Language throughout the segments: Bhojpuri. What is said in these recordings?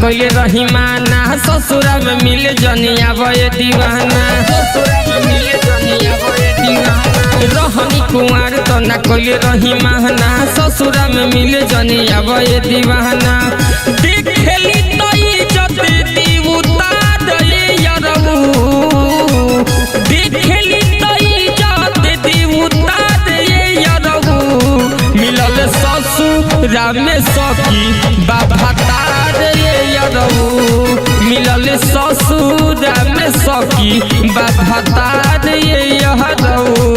कोई रही माना ससुरा में मिले जनिया बे दीवाना रहनी कुंवर तो न कोई रही माना ससुरा में मिले जनिया बे दीवाना देखली तो इज्जत दी उतार यारऊ देखली तो इज्जत दी उतार यारऊ मिलल ससुरा में सखी बाबा तार यारऊ मिलल ससुरा में सखी बाबा तार यारऊ।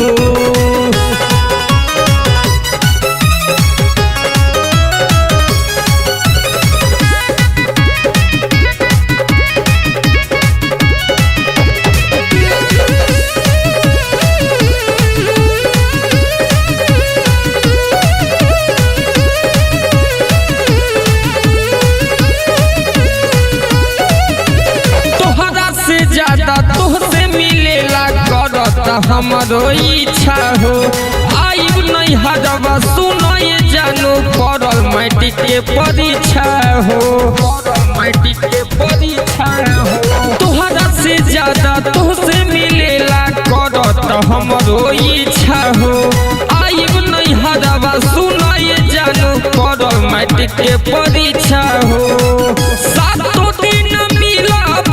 ज्यादा तुहसे मिलेला करता हमरो इच्छा हो आयु नहीं हरवा सुनो ये जानो पड़ल मैट्रिक के परीक्षा हो मैट्रिक के परीक्षा हो तुहरा से ज्यादा तुहसे मिलेला करता हमरो इच्छा हो आयु नहीं हरवा सुनो ये जानो पड़ल मैट्रिक के परीक्षा हो सातों दिन मिलब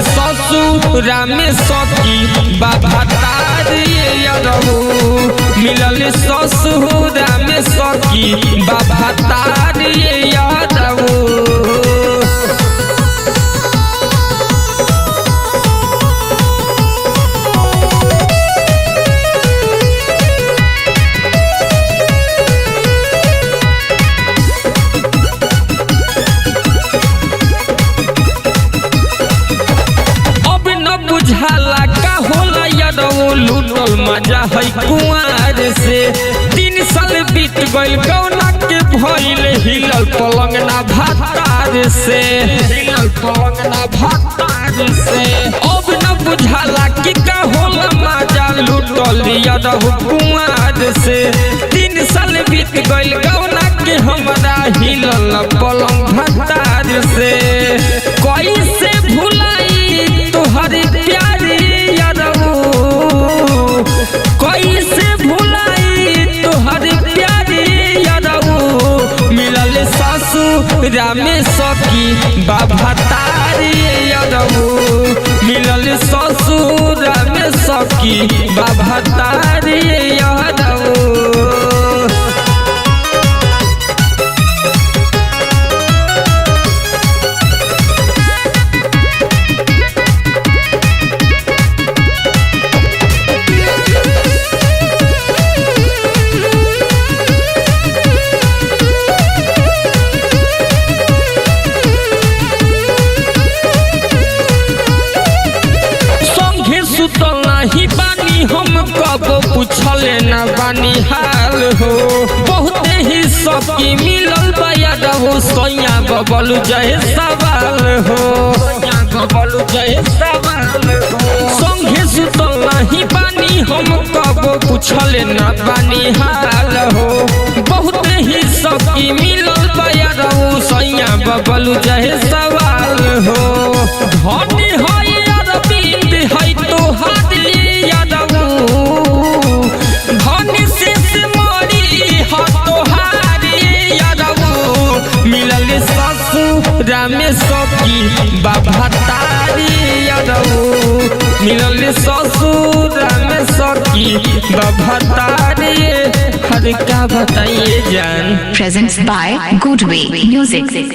ससुरा में सखी बाबा तार यारऊ मिलल ससुरा में सखी बाबा तार यारऊ। बुझाला का होला यारऊ लूटल मजा है कुंवर से 3 साल बीत गइल कौना के भइल हिलल पलंग ना भातार से हिलल पलंग ना भातार से अब न बुझाला कि का होला मजा लूटल यारऊ कुंवर से 3 साल बीत गइल कौना के हमरा हिलल पलंग भातार से कैसे भुलाई तोहरे प्यारे यारऊ कैसे भुलाई तोहरे प्यारे यारऊ मिलल ससुरा में सखी बाबा तार यारऊ मिलल ससुरा में सखी बाबा तार यारऊ। हम कब पूछले न बानी हाल हो बहुत ही सखी मिलल यारऊ सैया बबल जय सवाल हो बबल जय सवाल हो संगे सुतल नहीं बानी हम कब पूछले न बानी हाल हो बहुत ही सखी मिलल यारऊ सैया बबल जय सवाल हो धनी है अरविंद है तोहार धनी से मोरी हो तोहारी यारऊ मिलल ससुरा में सखी बाबा तारी यारऊ मिलल ससुरा में सखी बाबा तारी हर का बताइए जान। Presents by Good Way Music।